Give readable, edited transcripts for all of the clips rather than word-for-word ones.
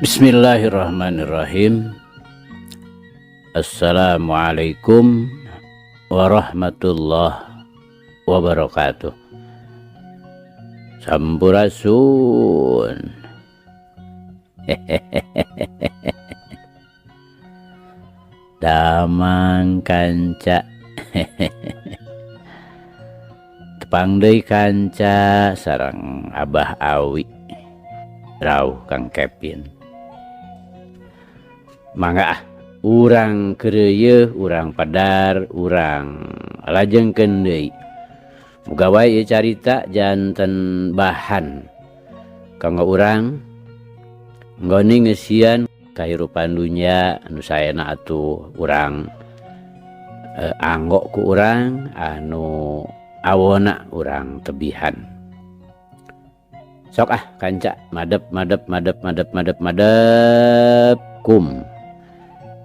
Bismillahirrahmanirrahim. Assalamualaikum warahmatullahi wabarakatuh. Sampurasun. Damang kanca. Tepang deui kanca sareng Abah Awi. Rauh Kang Kepin. Mangga urang keureuy, urang padar, urang lajengkeun deui. Muga wae ieu carita janten bahan kanggo urang nggoni ngeusian kahirupan dunya anu saena atuh urang anggo ku urang anu awona urang tebihan. Sok kanca madep kum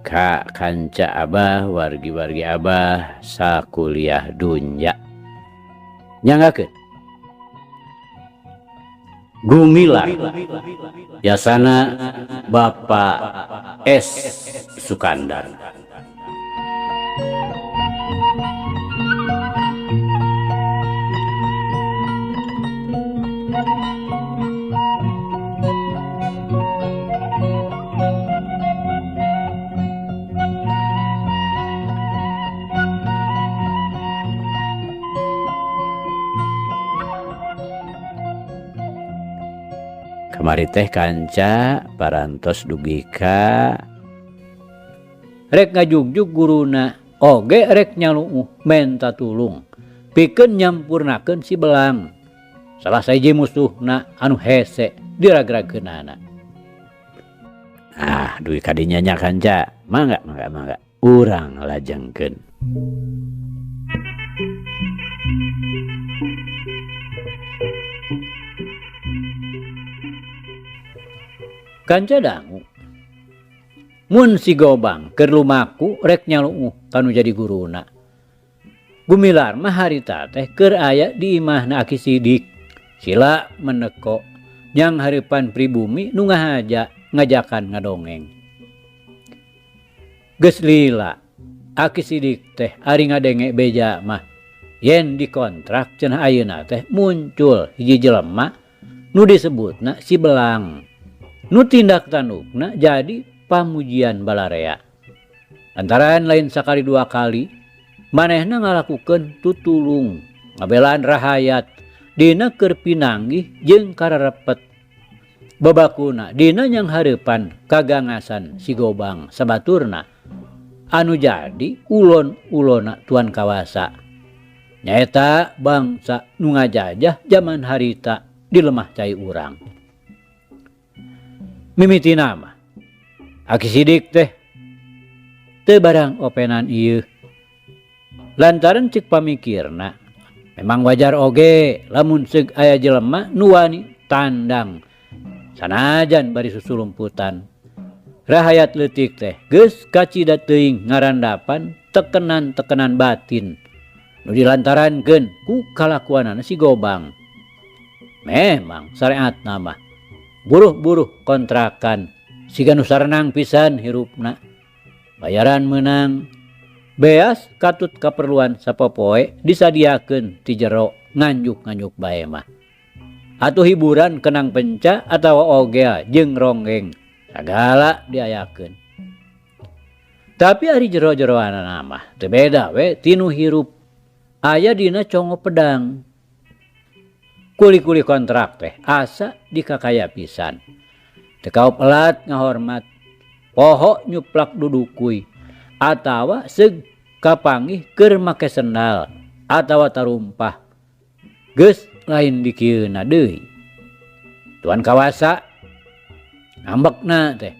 ka kanca Abah wargi-wargi Abah sakuliah dunya. Nyanggakeun Gumilar yasana Bapak S. Sukandar. Kamari teh kanca parantos dugi ka rek ngajugjug guruna oge rek nyaluuh menta tulung pikeun nyampurnakeun si belang salah sahiji musuhna anu hese diragragkeunana. Dugi kadinya nya kanca, mangga urang lajengkeun. Kanca dangu mun si Gobang keur lumaku rek nyaluuh kanu jadi guruna. Gumilar mah harita teh keur aya di imahna Aki Sidik sila meneko nyang hareupan pribumi nu ngahaja ngajakan ngadongeng. Geus lila Aki Sidik teh ari ngadenge beja mah yen dikontrak cenah ayeuna teh muncul hiji jelema nu disebutna si Belang. Nu tindak tandukna jadi pamujian balarea. Antaran lain sakali dua kali manehna ngalakukeun tutulung ngabelaan rahayat dina keur pinanggih jeung kararepet. Babakuna dina nyang hareupan kagangasan si Gobang sabaturna anu jadi ulon-ulona tuan kawasa. Nyaeta bangsa nu ngajajah zaman harita di lemah cai urang. Mimitina mah Aki Sidik teh teu barang openan ieu. Lantaran cek pamikirna memang wajar oge lamun seug aya jelema nu wani tandang sanajan bari susulumputan. Rahayat leutik teh geus kacida teuing ngarandapan tekenan-tekenan batin nu dilantarankeun ku kalakuanana si Gobang. Memang syariatna mah buruh-buruh kontrakan siga nu sarenang pisan hirupna. Bayaran meunang beas katut kaperluan sapopoe disadiakeun ti jero nganjuk-nganjuk bae mah. Atuh hiburan kenang penca atawa oge jeung ronggeng sagala diayakeun. Tapi ari jero-jeroanana mah teu beda we tinu hirup aya dina congo pedang. Kuli-kuli kontrak teh asa dikakaya pisan. Teu kaop elat ngahormat, poho nyuplak dudukuy, atawa seug kapanggih keur make sendal atawa tarumpah. Geus lain dikieuna deui. Tuan kawasa ngambekna teh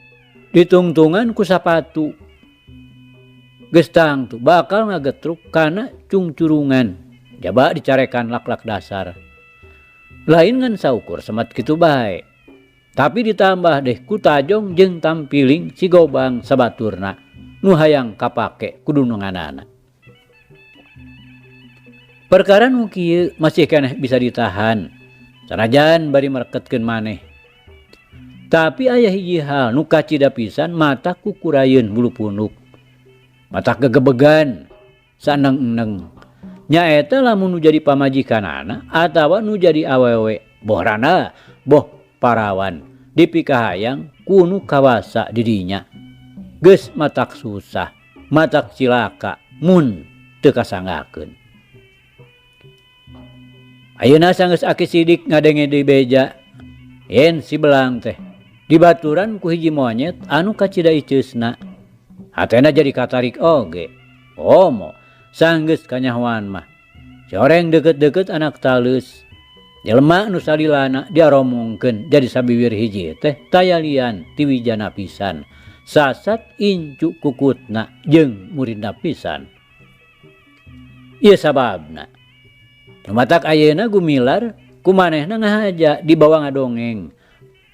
ditungtungan ku sapatu. Geus tangtu bakal ngagetruk kana cungcurungan. Jaba dicarekan lak-lak dasar. Lain ngan saukur semat kitu bae. Tapi ditambah deh ku tajong jeung tampiling si Gobang sabaturna nu hayang kapake kudu nunganana. Perkara nu kieu masih keneh bisa ditahan. Sanajan bari mereketkeun maneh. Tapi aya hiji hal nu kacida pisan mata kukurayeun bulu punuk. Mata gegebegan saneng-eneng. Nyaeta lamun nu jadi pamajikanana atawa nu jadi awewe bohrana boh parawan dipikahayang kunu kawasa didinya. Geus matak susah, matak cilaka mun teu kasangakeun. Ayeuna sanggeus Aki Sidik ngadenge di beja, yen si belang teh dibaturan ku hiji monyet anu kacida iceusna. Hatena jadi katarik oge. Omo sanggeus kanyahoan mah. Coreng deket-deket anak talus. Jelema nu salilana diaromongkeun jadi sabiwir hiji teh tayalian ti wijana pisan. Sasat incu kukutna jeung muridna pisan. Ieu sababna. Numatak ayeuna gumilar kumanehna ngahaja dibawa ngadongeng.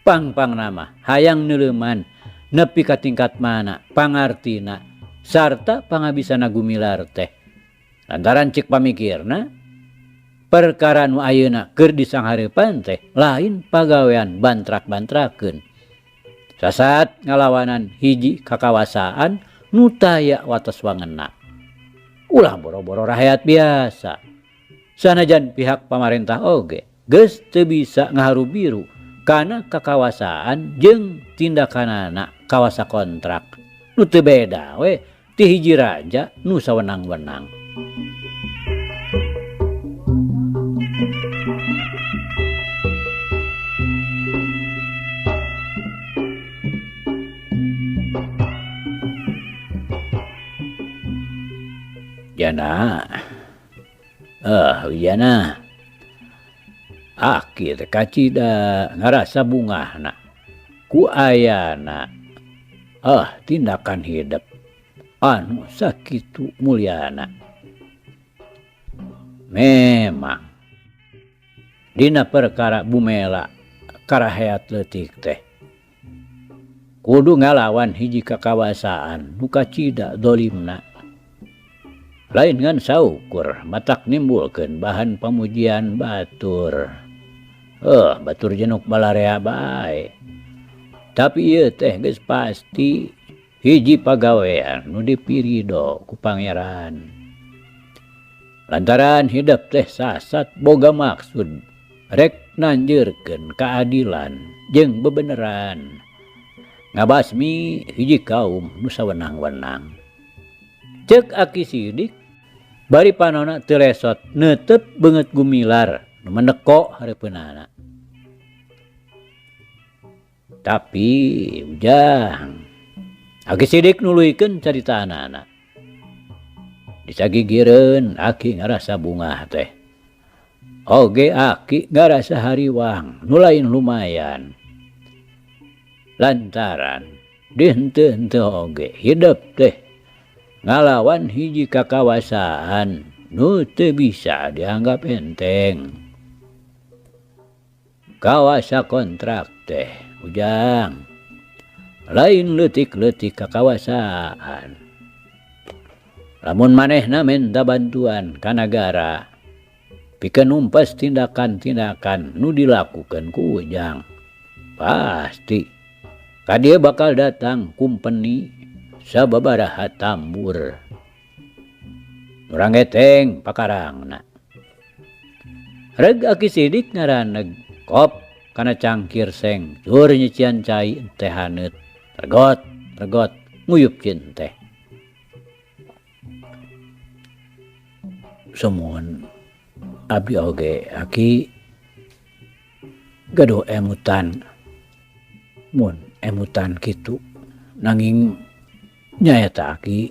Pang-pang nama hayang neuleuman nepi ka tingkat mana pangartina sarta pangabisana gumilar teh. Lantaran cik pamikirna perkara nu ayeuna keur disanghareupan teh lain pagawean bantrak-bantrakeun. Sasat ngalawanan hiji kakawasaan nu taya wates wangeunna. Ulah boro-boro rakyat biasa. Sanajan pihak pamarentah oge geus teu bisa ngaharu-biru kana kakawasaan jeung tindakanana kawasa kontrak nu teu beda we ti hiji raja nu sawenang-wenang. Jana, wijana. Aki teh kacida ngarasa bungahna ku ayana tindakan hidup anu sakitu mulyana. Memang dina perkara bumela karaheat leutik teh kudu ngalawan hiji kakawasaan nu kacida dolimna. Lain ngan saukur matak nimbulkeun bahan pamujian batur. Batur jenuk balarea bae. Tapi ieu teh geus pasti hiji pagawean nu dipirido ku pangeran. Lantaran hidup teh sasat boga maksud rek nanjeurkeun keadilan jeung bebeneran. Ngabasmi hiji kaum nu sawenang-wenang. Ceuk Aki Sidik bari panonna teu lesot neuteup beungeut gumilar nu meneko hareupeunana. Tapi ujang Aki Sidik nuluykeun caritaanana. Disagigireun Aki ngarasa bungah teh. Oge Aki ngarasa hariwang nu lain lumayan. Lantaran di henteu-henteu oge hidup teh ngalawan hiji kakawasaan nu teu bisa dianggap enteng. Kawasa kontrak teh ujang lain leutik-leutik kakawasaan. Lamun manehna minta bantuan ka nagara pikeun numpes tindakan-tindakan nu dilakukeun ku ujang, pasti ka dieu bakal datang kumpeni sababaraha tambur. Urang geteng pakarangna. Reg Aki Sidik ngaraneg kop kana cangkir seng tur nyician cai teh haneut. Regot nguyupkeun teh. Sumuhun abdi oge Aki gaduh emutan. Mun emutan kitu nanging nyaeta Aki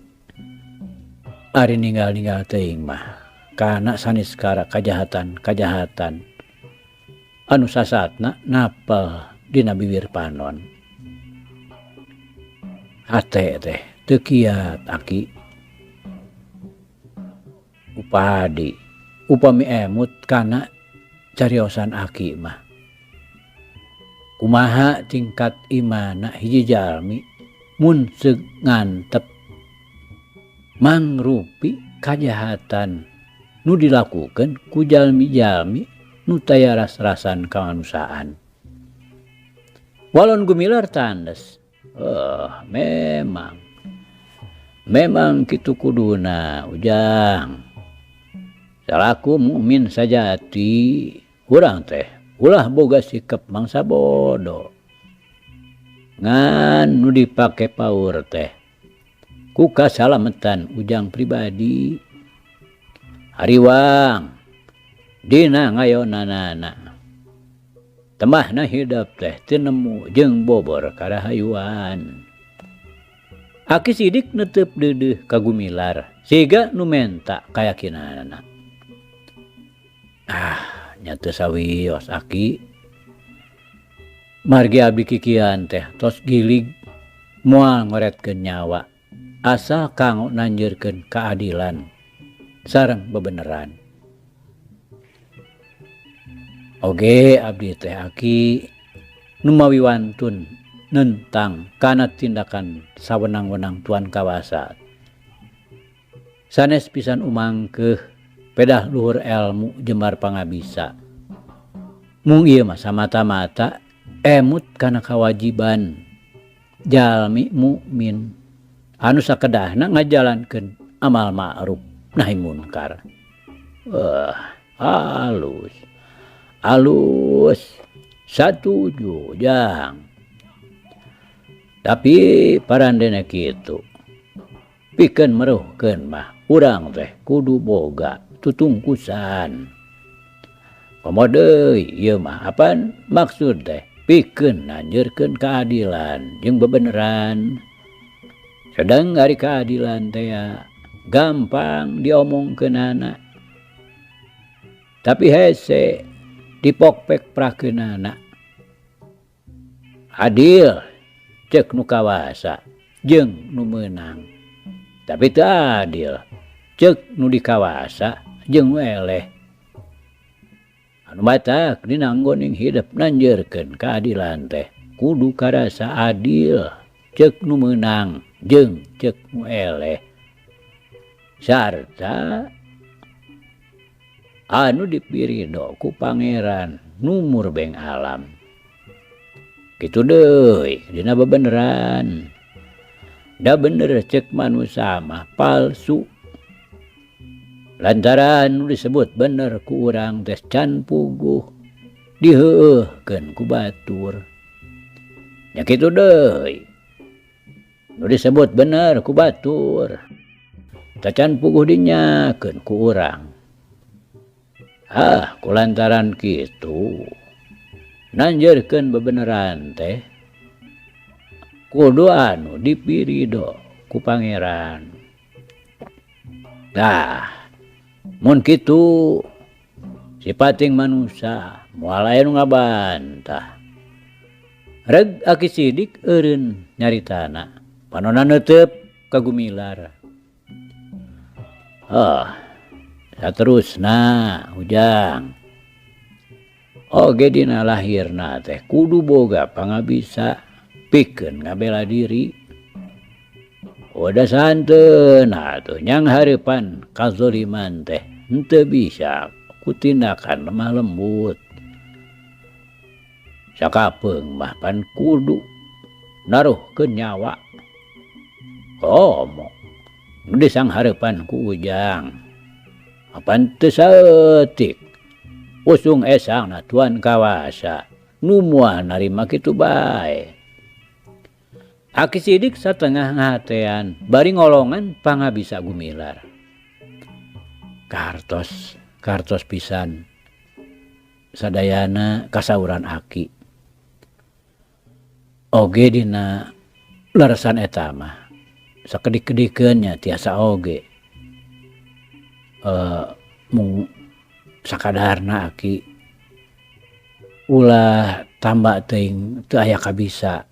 ari ninggal-ninggal teuing mah kana saniskara kajahatan anu sasatna napel dina bibir panon. Hate teh teu kiat Aki. Upami emut kana cariosan Aki mah. Kumaha tingkat imana hiji jalmi mun seug ngantep mangrupi kajahatan nu dilakukeun ku jalmi-jalmi nu taya ras-rasan kamanusaan. Walon gumilar tandes. Memang kitu kuduna ujang. Salaku mukmin sajati, urang teh ulah boga sikap mangsa bodoh. Ngan nu dipake paur teh ku kasalametan ujang pribadi. Hariwang dina ngayonanana. Temahna hidup teh teu nemu jeung bobor karahayuan. Aki sidik netep deudeuh ka Gumilar siga nu menta kayakinanna. Nya teu sawios Aki. Margi abdi kikian teh tos gilig moal ngoretkeun nyawa asal kanggo nanjeurkeun keadilan sareng bebeneran. Oge abdi teh Aki nu mawiwantun nentang kana tindakan sawenang-wenang tuan kawasa. Sanes pisan umangkeuh pedah luhur elmu jembar pangabisa. Mung ieu mah samata-mata emut kana kawajiban jalmi mukmin anu sakedahna ngajalankeun amal ma'ruf nahi munkar. Alus satuju jang. Tapi parandena kitu pikeun meureupkeun mah urang teh kudu boga tutungkusan. Komo deui ieu mah apan maksud teh pikeun nanjeurkeun keadilan jeung bebeneran. Sedang ari keadilan teh gampang diomongkeunana. Tapi hese dipokpek prakeunana. Adil cek nu kawasa jeung nu meunang. Tapi teu adil cek nu dikawasa jeung nu eleh. Anu batak dina anggoning hidup nanjeurkeun keadilan teh kudu karasa adil cek nu meunang jeung cek nu eleh. Sarta anu dipirido ku pangeran numur beng alam. Kitu deui dina bebeneran. Da bener cek manusia mah palsu. Lantaran nu disebut bener ku urang teh can puguh diheueuhkeun ku batur. Nya kitu deui. Nu disebut bener ku batur teh can puguh dinyakeun ku urang. Kulantaran kitu nanjeurkeun bebeneran teh kudu anu dipirido ku pangeran. Mun kitu sipating manusia moal aya nu ngabantah. Reg Aki Sidik eureun nyaritana panonna neuteup ka Gumilar. Saterusna ujang. Oge dina lahirna teh kudu boga pangabisa pikeun ngabela diri. Udah santeun atuh nyang hareupan kazoliman teh henteu bisa ku tindakan lemah lembut. Sakapeung mah pan kudu naruhkeun nyawa. Komo nu disanghareupan ku ujang. Apan teu saeutik usung esangna tuan kawasa nu moal narima kitu bae. Aki Sidik satengah ngahatean bari ngolongan pangabisa Gumilar. Kartos pisan sadayana kasauran Aki. Oge dina leresan eta mah sakedik-kedikeun nya tiasa oge. Mung sakadarna Aki ulah tambah teuing teu aya kabisa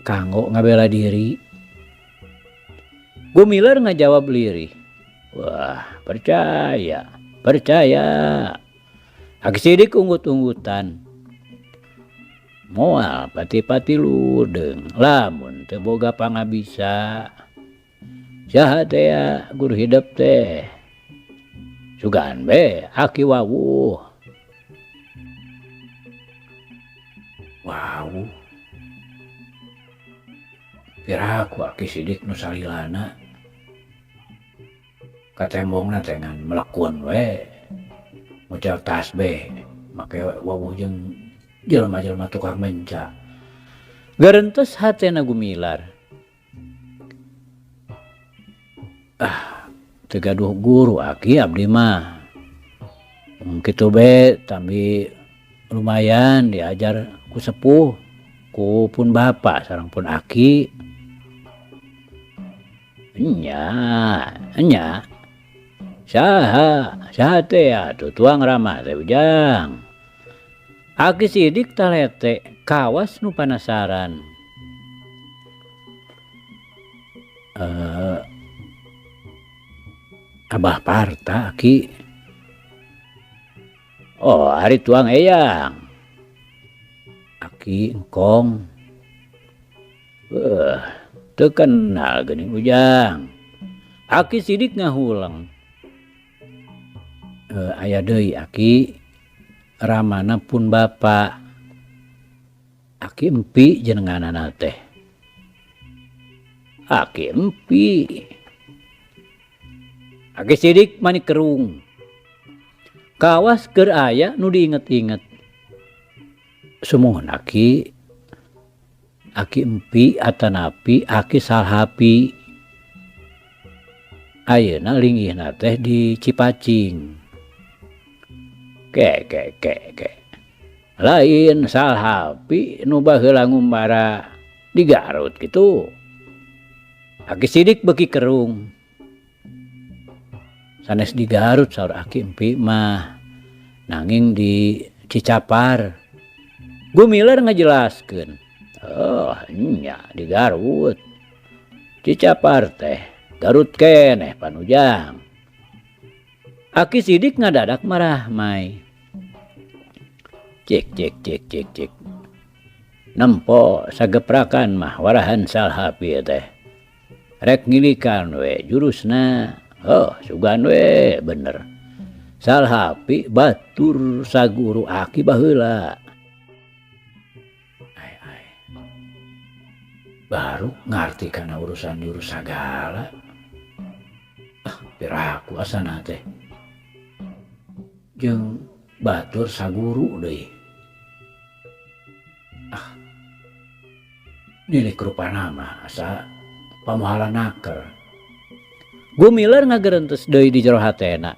kanggo ngabela diri. Gumilar ngajawab lirih. Percaya. Aki Sidik unggut-unggutan. Moal pati-pati ludeung lamun teu boga pangabisa. Saha teh guru hidup teh. Sugan be Aki wawuh. Wow, piraku aki sidik nu salilana katembongna tengan melekun we mucal tasbih make wawuh jeung jelema-jelema tukang menca. Garentes hatena gumilar. Teu gaduh guru aki abdi mah. Kitu be tambi lumayan diajar ku sepuh, ku pun bapak sareng pun aki. Nya. Saha teh atuh tuang ramah teh ujang. Aki sidik talete kawas nu panasaran. Abah Parta aki. Oh, hari tuang eyang. Aki engkong. Teu kenal geuning ujang. Aki sidik ngahulang. Aya deui aki ramana pun bapak. Aki empi jenenganana teh. Aki empi. Aki sidik mani kerung. Kawas keur aya nu diinget-inget. Sumuhun aki empi atanapi aki salhapi. Ayeuna linggihna teh di Cipacing. Ke. Lain salhapi nu baheula ngumbara di Garut kitu. Aki sidik beuki kerung. Sanes di Garut saur aki empi mah nanging di Cicapar. Gumilar ngajelaskeun. Oh, nya di Garut. Cicapar teh Garut keneh panujang. Aki sidik ngadadak marah mai. Cek. Nempo sageprakan mah warahan salhapi teh. Rek ngilikan we jurusna. Oh, sugan we bener. Salhapi batur saguru aki baheula. Ai. Baru ngarti kana urusan diurus sagala. Piraku asana teh. Jeung batur saguru deui. Nilik rupana mah asa pamohala naker. Gumilar ngagerentes deui di jero hatena.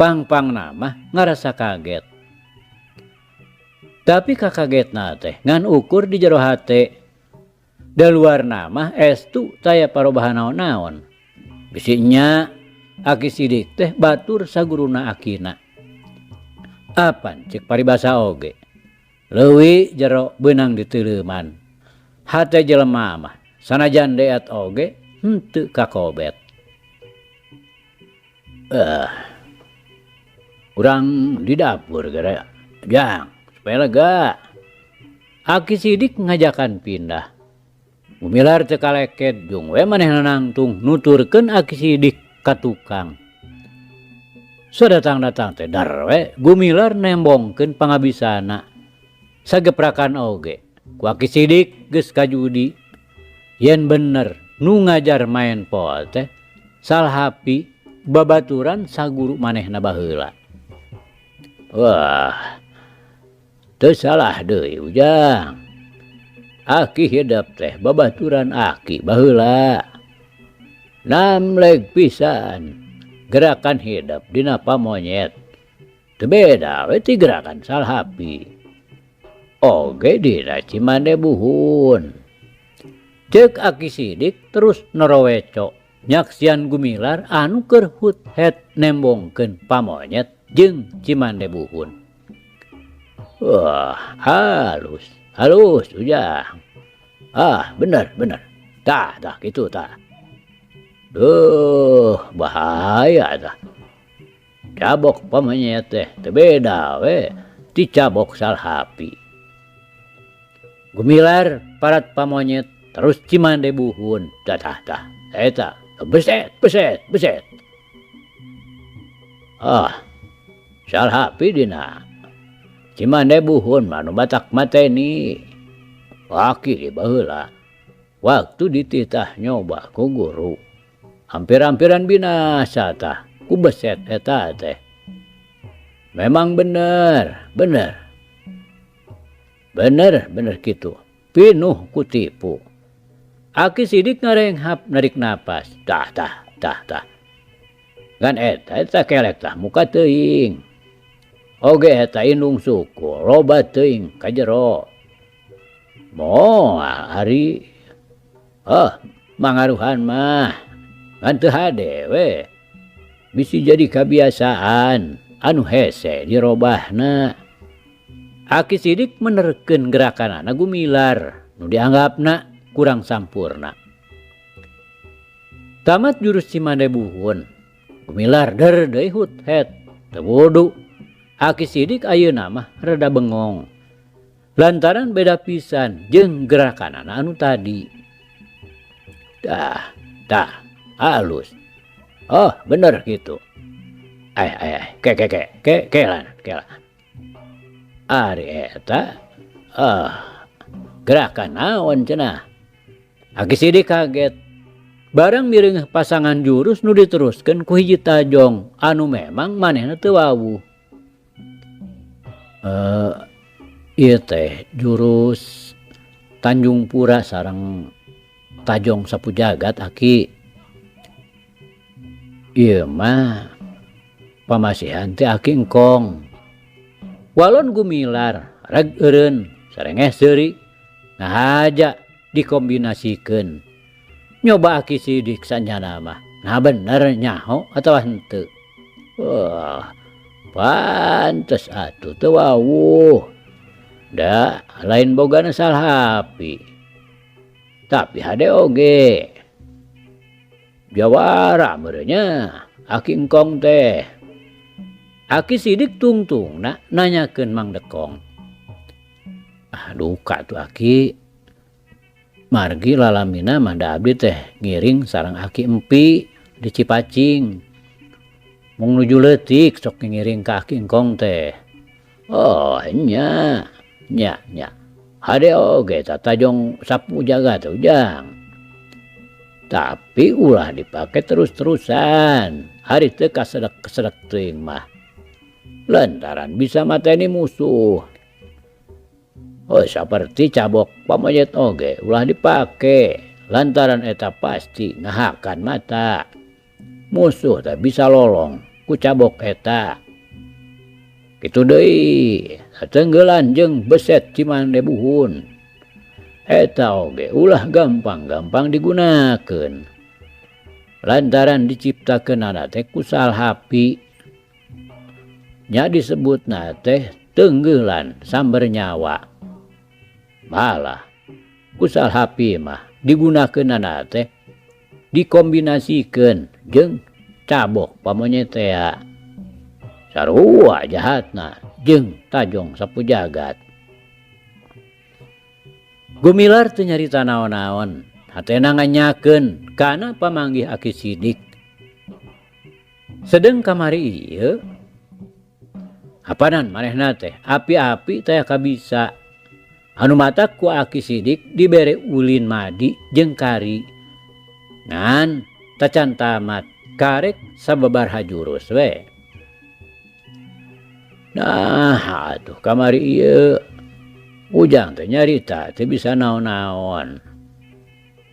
Pang-pangna mah ngarasa kaget. Tapi kakagetna teh ngan ukur di jero hate. Daluarna mah estu taya parobahan naon-naon. Bisinya aki sidik teh batur saguruna akina. Apan cek paribasa oge. Leuwih jero beunang diteuleuman. Hate jelema mah sanajan deat oge henteu kakobet. Urang di dapur gara jang supaya lega. Aki sidik ngajakan pindah. Gumilar teu kaleket jeung we manehna nangtung nuturkeun aki sidik ka tukang. Sadatang-datang teh dar we Gumilar nembongkeun pangabisana. Sageprakan oge ku aki sidik geus kajudi. Yen bener nu ngajar main pol teh salhapi babaturan saguru manehna baheula. Wah, teu salah deui ujang. Aki hidup teh babaturan aki baheula. Namleg pisan gerakan hidup dina pamonyet. Teu beda we ti gerakan salhapi. Oge dina Cimandebuhun. Ceuk aki sidik terus noroweco. Nyaksian Gumilar anu keur hut-het nembongkeun pamonyet jeung Cimandebuhun. Wah, halus ujang. Bener. Tah kitu tah. Duh, bahaya tah. Cabok pamonyet teh teu beda we ti cabok salhapi. Gumilar parat pamonyet terus Cimandebuhun. Tah. Eta beset. Salhapi dina Cimandebuhun mah nu batak mateni. Aki di baheula. Waktu dititah nyoba ku guru. Hampir-hampiran binasa tah ku beset eta teh. Memang bener gitu. Pinuh ku tipu. Aki sidik ngarenghap narik napas. Tah. Ngan eta kelek tah muka teuing. Oge eta indung suku loba teuing ka jero. Moal ari mangaruhan mah ngan teu hade we. Bisi jadi kebiasaan anu hese dirobahna. Aki sidik menerkeun gerakanana Gumilar nu dianggapna kurang sampurna. Tamat jurus Cimande Buhun, Gumilar der deui hut het teu wudu. Aki sidik ayeuna mah rada bengong. Lantaran beda pisan jeung gerakanana anu tadi. Dah halus. Oh, bener gitu. Ke lan. Ari eta gerakan naon cenah. Aki sidik kaget. Barang mireung pasangan jurus nu diteruskeun ku hiji tajong anu memang manehna teu wawuh. Ieu teh jurus Tanjung Pura sareng Tajong Sapu Jagat Aki. Ieu mah pamasihan teh Aki engkong. Walon Gumilar reg eureun sarengeh seuri ngahaja dikombinasikeun. Nyoba Aki sidik sanyana mah. Nah bener nyaho atawa henteu. Wah, pantes atuh teu wawuh. Da lain bogana salhapi. Tapi hade oge. Jawara merenya Aki engkong teh. Aki sidik tungtungna nanyakeun Mang Dekong. Duka tuh Aki. Margi lalamina manda abdi teh ngiring sareng Aki empi di Cipacing. Mung nuju leutik sok ngiring ka Aki engkong teh. Oh nya. Hade oge Tajong Sapu Jagat ujang. Tapi ulah dipake terus-terusan. Hari teu kasedek teuing mah. Lantaran bisa mateni musuh. Oh saperti cabok pamonyet oge ulah dipake. Lantaran eta pasti ngahakan mata. Musuh teh bisa lolong ku cabok eta. Kitu deui, sateunggelan jeung beset Cimande Buhun. Eta oge ulah gampang-gampang digunakeun. Lantaran diciptakeunana teh ku salhapi. Nya disebutna teh teunggelan samber nyawa. Malah ku salhapi mah digunakeunana teh dikombinasikeun jeung cabok pamonyet teh. Sarua jahatna jeung Tajong Sapu Jagat. Gumilar teu nyarita naon-naon, hatena nganyakeun kana pamanggih Aki sidik. Sedeng kamari ieu hapanan manehna teh api-api teh kabisa. Anu matak ku Aki sidik dibere ulin madi jeung kari. Ngan tacan tamat karek sababaraha jurus we. Nah, atuh kamari ieu ujang teh nyarita teh bisa naon-naon.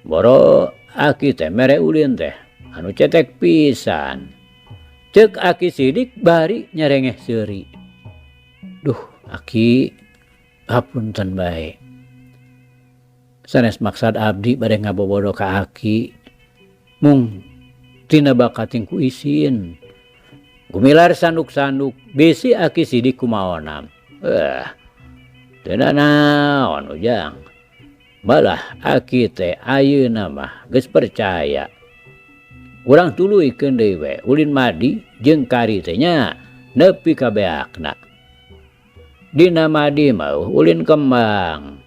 Boro Aki teh mere ulin teh anu cetek pisan. Ceuk Aki sidik bari nyarengeh seuri. Duh, Aki hapunten bae. Sanes maksad abdi bade ngabobodo ka Aki. Mung tina bakating ku isin. Gumilar sanduk-sanduk bisi Aki sidik kumaonam. Teu naon ujang. Malah Aki teh ayeuna mah geus percaya. Urang tuluikeun deui we ulin madi jeung kari teh nya nepi ka beakna. Dina madi mah ulin kembang.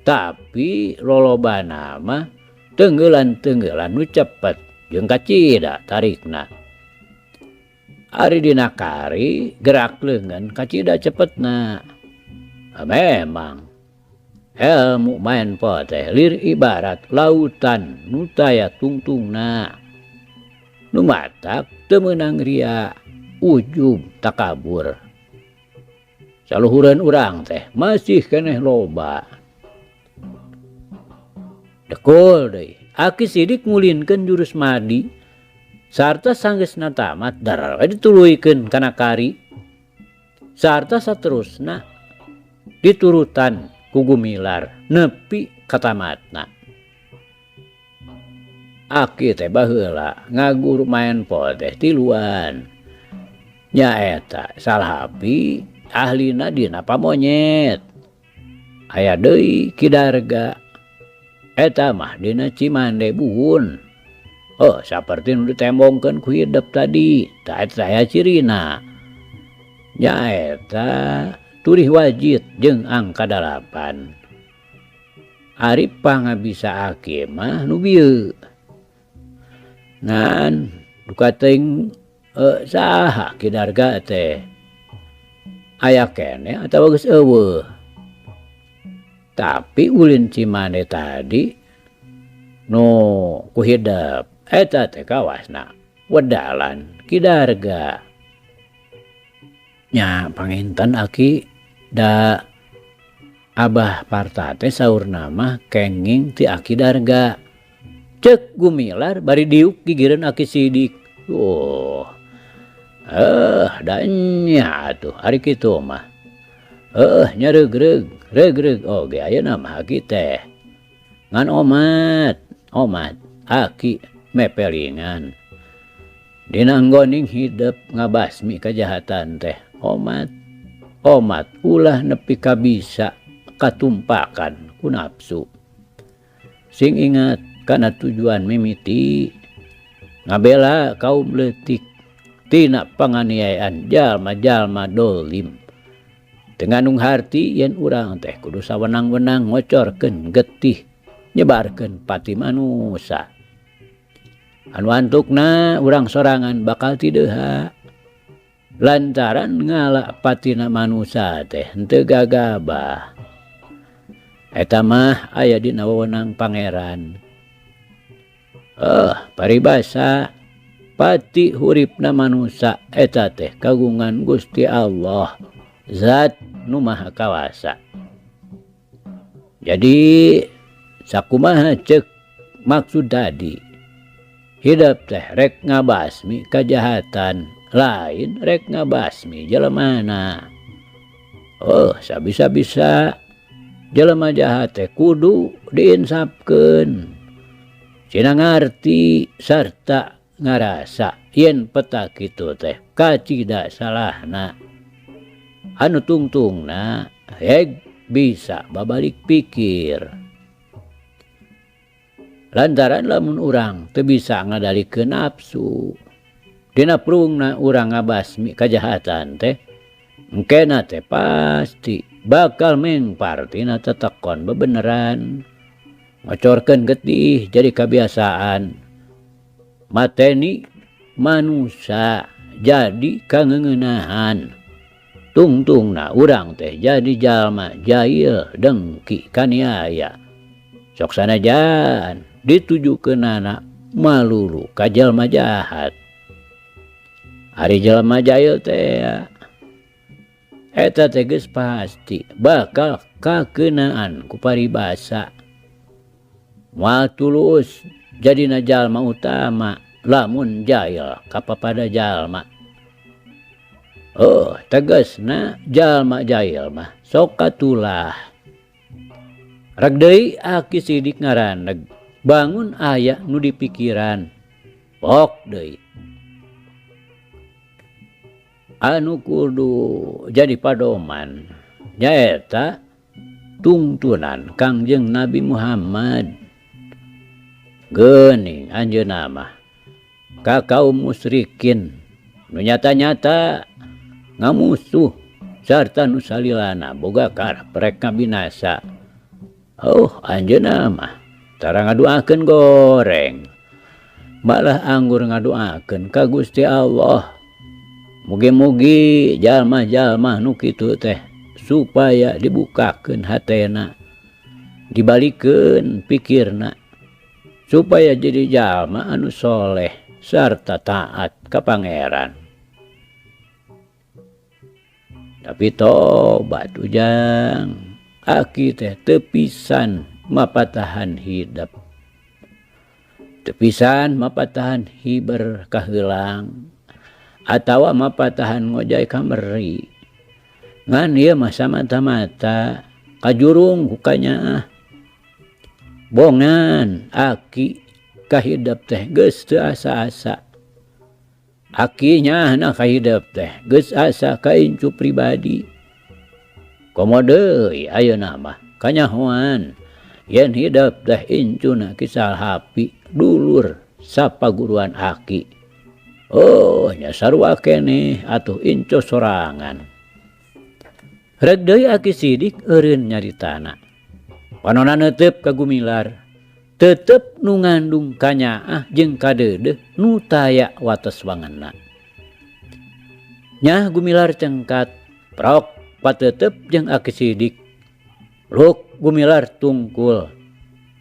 Tapi lolobana mah teunggelan-teunggelan nu cepet jeung kacida tarikna. Ari dina kari gerak leungeun kacida cepetna. Memang Ilmu main po teh lir ibarat lautan nu taya tungtungna. Nu matak teu meunang ria, ujub takabur. Saluhureun urang teh masih keneh loba. Dekul deui, Aki Sidik ngulinkeun jurus madi sarta sanggeusna tamat darar we dituluykeun kana kari. Sarta saterusna diturutan ku Gumilar nepi ka tamatna. Aki teh baheula ngaguru main po teh tiluan. Nyaeta Salhapi ahlina dina pamonyet. Aya deui Ki Darga. Eta mah dina Cimande Buhun. Oh, saperti nu ditembongkeun ku hideep tadi, tah eta aya cirina. Nyaeta Turih Wajid jeung Angka 8. Ari pangabisa Aki mah nu bieu. Ngan duka teuing saha Ki Darga teh? Aya keneh atawa geus eueuh? Tapi ulin Cimande tadi nu ku hideep eta teh kawasna wedalan Ki Darga. Nya panginten Aki da Abah Parta teh saurna mah kenging ti Aki Darga. Ceuk Gumilar bari diuk gigireun Aki Sidik. Oh. Da nya atuh ari kitu mah. Nya regreg oge ayeuna mah Aki teh. Ngan omat Aki mepelingan. Dina nggoning hideep ngabasmi kajahatan teh. Omat ulah nepi ka bisa katumpakan ku nafsu. Sing ingat kana tujuan mimiti ngabela kaum leutik tina panganiayaan jalma-jalma dolim. Teu ngandung harti yen urang teh kudu sawenang-wenang ngocorkeun getih nyebarkeun pati manusa. Anu antukna urang sorangan bakal ti deuha. Lantaran ngalak patina manusa teh henteu gagabah. Eta mah aya dina wewenang pangeran. Paribasa pati huripna manusa eta teh kagungan Gusti Allah, Zat nu Maha Kawasa. Jadi sakumaha ceuk maksud tadi? Hideep teh rek ngabasmi kajahatan, lain rek ngabasmi jelemana. Sabisa-bisa jelema jahat teh kudu diinsapkeun. Cina ngarti sarta ngarasa yen peta kitu teh kacida salahna. Anu tungtungna heg bisa babalik pikir. Lantaran lamun urang teu bisa ngadalikeun nafsu. Dina prungna urang ngabasmi kajahatan teh engkena teh pasti bakal mengpar tina tetekon bebeneran. Ngocorkeun getih jadi kebiasaan. Mateni manusa jadi kangeuneunahan. Tungtungna urang teh jadi jalma jahil dengki kaniaya. Sok sanajan ditujukeunana malulu ka jalma jahat. Ari jalma jahil teh eta teh geus pasti bakal kakeunaan ku paribasa. Moal tulus jadina jalma utama lamun jahil kapapada jalma. Tegasna jalma jahil mah sok katulah. Rek deui Aki Sidik ngaraneg, bangun aya nu dipikiran. Pok deui. Anu kudu jadi padoman nyaeta tungtunan Kangjeng Nabi Muhammad. Geuning anjeunna mah ka kaum musyrikin nu nyata-nyata ngamusuh sarta nu salilana boga karep rek ngabinasa. Anjeunna mah tara ngadoakeun goreng, malah anggur ngadoakeun ka Gusti Allah. Mugi-mugi jalma-jalma nu kitu teh supaya dibukakeun hatena dibalikeun pikirna supaya jadi jalma anu soleh sarta taat ka pangeran. Tapi tobat ujang, aki teh teu pisan mapatahan hidup, teu pisan mapatahan hiber kaheulang atawa mapatahan ngojay kameri. Ngan ieu mah samata-mata kajurung hukanya bongan aki kahidap teh geus teu asa-asa. Akinya na kahidap teh geus asa ka incu pribadi. Komo deui ayeuna mah kanyahoan yen hidap teh incuna kisah hapi dulur sapaguruan aki. Oh nya sarua keneh atuh inco sorangan. Rek deui aki sidik eureun nyaritana. Panonna neuteup ka Gumilar, tetep nu ngandung kanyaah jeung kadeudeuh nu taya wates wangenna. Nyah Gumilar cengkat, prok pateuteup jeung aki sidik. Luk Gumilar tungkul.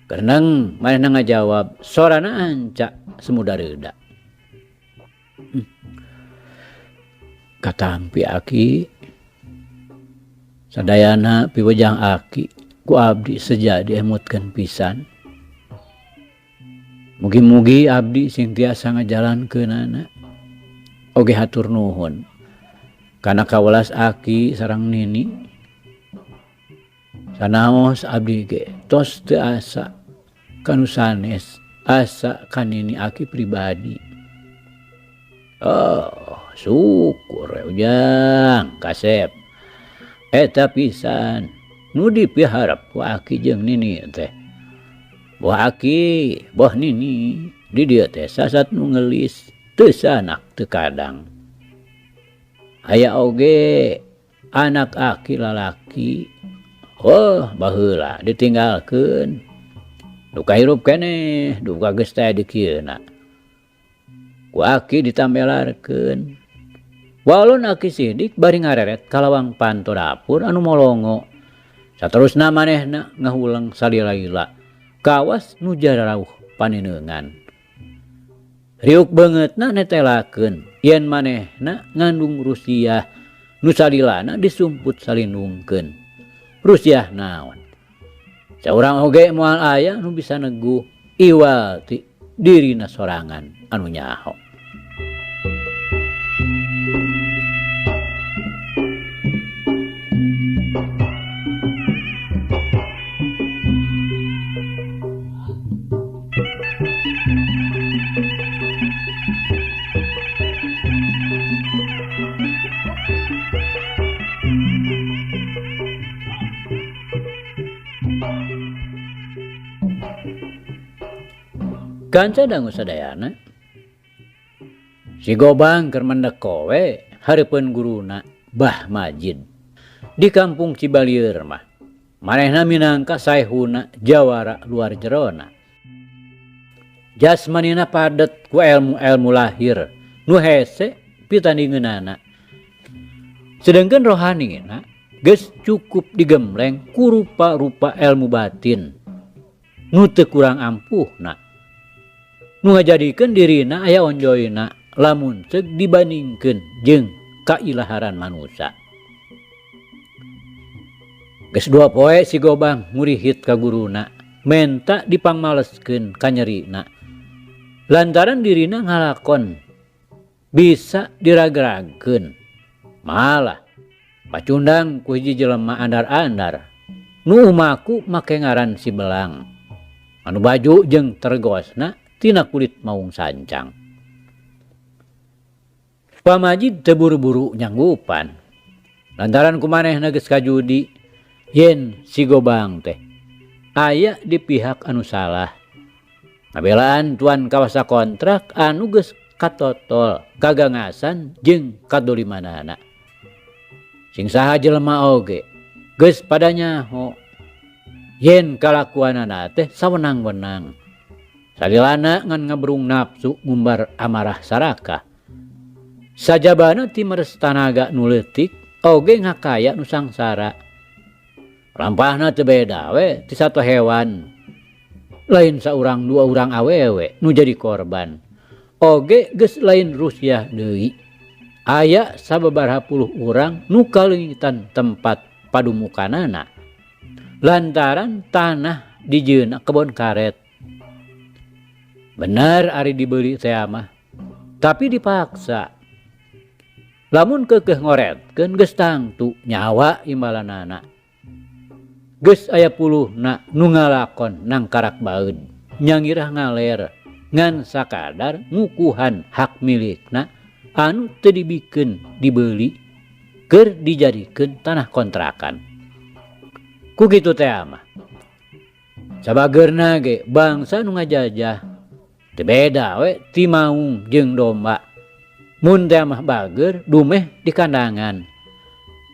Kereneng manehna ngajawab, sorana anca semudareuda. Katampi aki, sadayana piwejang aki, ku abdi seja diemutkeun pisan. Mugi-mugi abdi sing tiasa ngajalankeunana oge hatur nuhun kana kawelas aki sareng nini. Sanaos abdi ge tos teu asa kanu sanes, asa ka nini aki pribadi. Oh syukur ujang kasep eta pisan nu dipiharep ku aki jeung nini teh. Boh aki, boh nini, di dieu teh sasat nu ngelis, teu sanak teu kadang. Aya oge anak aki lalaki, oh baheula ditinggalkeun. Nu kahirup keneh, duka geus taya di kieuna. Ku aki ditambelarkeun. Walon aki sidik bari ngareret ka lawang panto dapur anu molongo. Saterusna manehna ngahulang salila-lila. Kawas nu jarauh paneneungan. Riuk beungeutna netelakeun yen manehna ngandung rusiah nu salilana disumput salindungkeun. Rusiah naon? Saurang oge moal aya nu bisa neguh iwal ti dirina sorangan anu nyaho. Kanca dangu sadayana, si Gobang keur mendek kowe hareupeun guruna Bah Majid di kampung Cibalieur mah. Manehna minangka saehuna jawara luar jerona. Jasmanina padet ku ilmu-ilmu lahir nu hese pitandingeunana. Sedengkeun rohanina geus cukup digembleng ku rupa-rupa ilmu batin nu teu kurang ampuhna. Nu ngajadikeun dirina aya onjoyna lamun ceuk dibandingkeun jeung kailaharan manusia. Geus 2 poe si Gobang ngurihit ka guruna menta dipangmaleskeun ka nyerina. Lantaran dirina ngalakon bisa diragragkeun. Malah pacundang ku hiji jelema andar-andar nu umaku make ngaran si Belang. Anu baju jeung tergosna tina kulit maung sancang. Pak Majid teu buru-buru nyanggupan. Lantaran kumanehna geus kajudi yen si Gobang teh aya di pihak anu salah. Ngabelaan tuan kawasa kontrak anu geus katotol kagangasan jeung kadolimanana. Sing saha jelema oge geus pada nyaho yen kalakuanana teh sawenang-wenang. Salilana ngan ngabrung nafsu ngumbar amarah sarakah. Sajabana ti meres tanaga nu leutik oge ngakaya nu sangsara. Lampahna teu beda we ti satu hewan. Lain saurang dua urang awewe nu jadi korban. Oge geus lain Rusia deui. Aya sababaraha puluh urang nu kalengitan tempat padumukanana lantaran tanah dijieuna kebon karet. Bener ari dibeli teh mah, tapi dipaksa. Lamun keukeuh ngoretkeun geus tangtu nyawa imbalanana. Geus aya puluhna nu ngalakon nang karak baeud, nyangirah ngaler ngan sakadar ngukuhan hak milikna anu teu dibikeun dibeli keur dijadikeun tanah kontrakan. Ku kitu teh mah. Sabageurna ge bangsa nu ngajajah teu beda we ti maung jeung domba. Mun teh mah bageur dumeh di kandangan.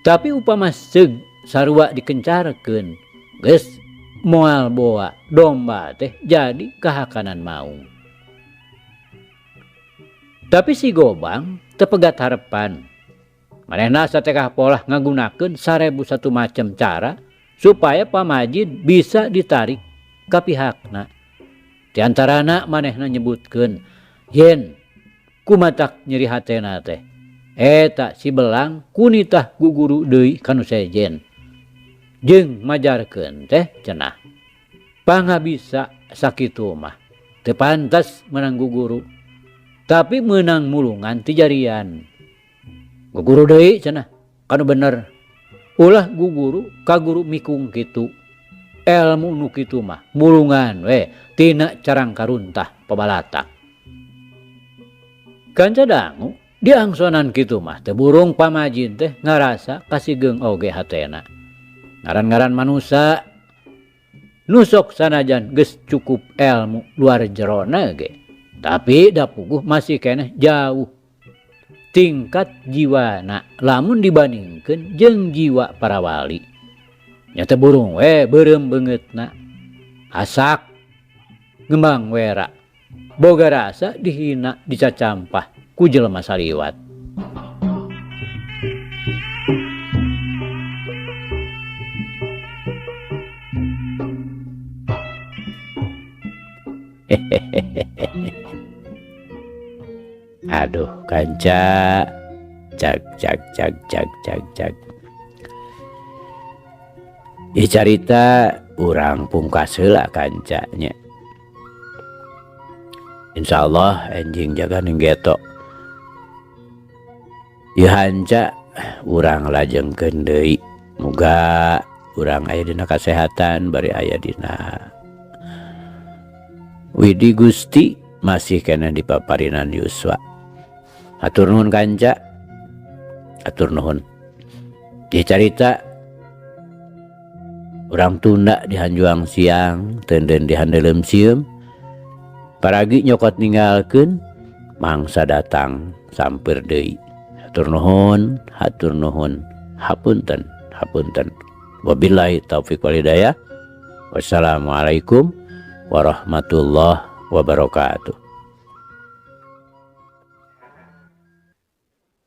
Tapi upama seug sarua dikencarkeun geus moal boa domba teh jadi kahakanan maung. Tapi si Gobang teu pegat harepan. Manehna satekah polah ngagunakeun 1001 macam cara supaya pamajid bisa ditarik ka pihakna. Di antarana manehna nyebutkeun, yen kumatak nyeri hatena teh eta si belang kunitah guguru deui kanu sejen. Jeung majarkeun teh cenah pangabisa sakitu mah teu pantes menang guguru, tapi menang mulungan ti jarian. Guguru deui cenah kanu bener. Ulah guguru ka guru mikung kitu. Elmu nu kitu mah mulungan we tina carang karuntah pabalatak. Kanca dangu diangsonan kitu mah teu burung pamajid teh ngarasa kasigeung oge hatena. Ngaran-ngaran manusia nu sok sanajan geus cukup elmu luar jerona ge, tapi da puguh masih keneh jauh tingkat jiwana lamun dibandingkeun jeung jiwa para wali. Nya teu burung we beureum beungeutna, asak ngembang wera, boga rasa dihina dicacampah ku jelema saliwat. Aduh kanca, cak. Ieu carita urang pungkas heula kanca nya. Insyaallah enjing jaga ninggeto. Ieu hanca urang lajengkeun deui. Muga urang aya dina kasehatan bari aya dina widi Gusti masih kena dipaparinan yuswa. Atur nuhun kanca, atur nuhun. Ieu carita urang tunda di Hanjuang siang, teudeun di handeuleum sieum. Paragi nyokot ninggalkeun mangsa datang sampeur deui. Hatur nuhun, hapunten. Wabillahi taufik wal hidayah. Wassalamualaikum warahmatullahi wabarakatuh.